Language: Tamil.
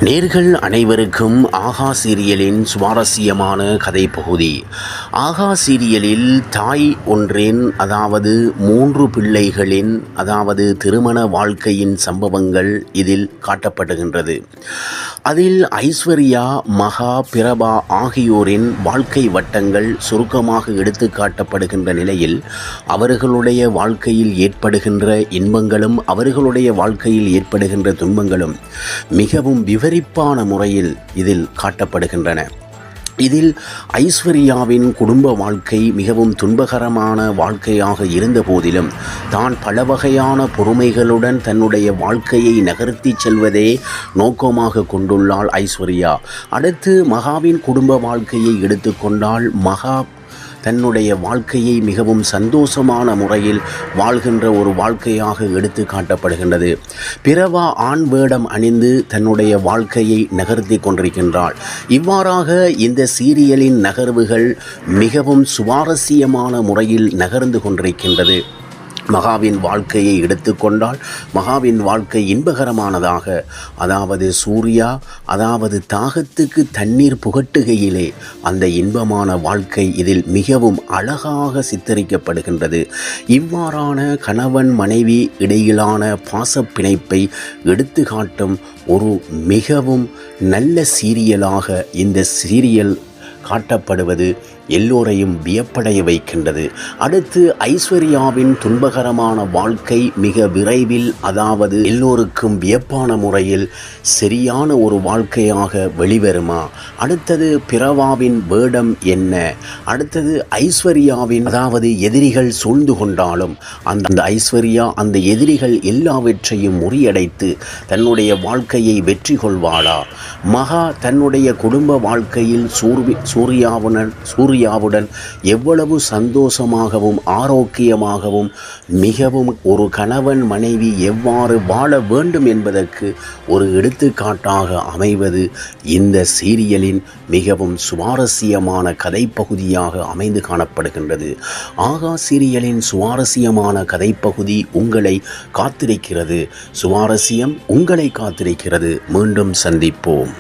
நேர்கள் அனைவருக்கும் ஆகா சீரியலின் சுவாரஸ்யமான கதை பகுதி. ஆகா சீரியலில் தாய் ஒன்றின் அதாவது 3 பிள்ளைகளின் திருமண வாழ்க்கையின் சம்பவங்கள் இதில் காட்டப்படுகின்றது. அதில் ஐஸ்வர்யா, மகா, பிரபா ஆகியோரின் வாழ்க்கை வட்டங்கள் சுருக்கமாக எடுத்து காட்டப்படுகின்ற நிலையில் அவர்களுடைய வாழ்க்கையில் ஏற்படுகின்ற இன்பங்களும் அவர்களுடைய வாழ்க்கையில் ஏற்படுகின்ற துன்பங்களும் மிகவும் விவரிப்பான முறையில் இதில் காட்டப்படுகின்றன. இதில் ஐஸ்வர்யாவின் குடும்ப வாழ்க்கை மிகவும் துன்பகரமான வாழ்க்கையாக இருந்த போதிலும் தான் பல வகையான பொறுமைகளுடன் தன்னுடைய வாழ்க்கையை நகர்த்தி செல்வதே நோக்கமாக கொண்டுள்ளாள் ஐஸ்வர்யா. அடுத்து மகாவின் குடும்ப வாழ்க்கையை எடுத்துக்கொண்டால் மகா தன்னுடைய வாழ்க்கையை மிகவும் சந்தோஷமான முறையில் வாழ்கின்ற ஒரு வாழ்க்கையாக எடுத்து காட்டப்படுகின்றது. பிரபா ஆண் வேடம் அணிந்து தன்னுடைய வாழ்க்கையை நகர்த்தி கொண்டிருக்கின்றாள். இவ்வாறாக இந்த சீரியலின் நகர்வுகள் மிகவும் சுவாரஸ்யமான முறையில் நகர்ந்து கொண்டிருக்கின்றது. மகாவின் வாழ்க்கையை எடுத்துக்கொண்டால் மகாவின் வாழ்க்கை இன்பகரமானதாக, சூர்யா தாகத்துக்கு தண்ணீர் புகட்டுகையிலே அந்த இன்பமான வாழ்க்கை இதில் மிகவும் அழகாக சித்தரிக்கப்படுகின்றது. இவ்வாறான கணவன் மனைவி இடையிலான பாசப்பிணைப்பை எடுத்து காட்டும் ஒரு மிகவும் நல்ல சீரியலாக இந்த சீரியல் காட்டப்படுவது எல்லோரையும் வியப்படைய வைக்கின்றது. அடுத்து ஐஸ்வர்யாவின் துன்பகரமான வாழ்க்கை மிக விரைவில் எல்லோருக்கும் வியப்பான முறையில் சரியான ஒரு வாழ்க்கையாக வெளிவருமா? அடுத்தது பிரபாவின் வேடம் என்ன? அடுத்தது ஐஸ்வர்யாவின் எதிரிகள் சூழ்ந்து கொண்டாலும் அந்த ஐஸ்வர்யா அந்த எதிரிகள் எல்லாவற்றையும் முறியடைத்து தன்னுடைய வாழ்க்கையை வெற்றி கொள்வாளா? மகா தன்னுடைய குடும்ப வாழ்க்கையில் சூர்யாவுடன் எவ்வளவு சந்தோஷமாகவும் ஆரோக்கியமாகவும் மிகவும் ஒரு கணவன் மனைவி எவ்வாறு வாழ வேண்டும் என்பதற்கு ஒரு எடுத்துக்காட்டாக அமைவது இந்த சீரியலின் மிகவும் சுவாரஸ்யமான கதைப்பகுதியாக அமைந்து காணப்படுகின்றது. ஆகா சீரியலின் சுவாரஸ்யமான கதைப்பகுதி உங்களை காத்திருக்கிறது. சுவாரஸ்யம் உங்களை காத்திருக்கிறது. மீண்டும் சந்திப்போம்.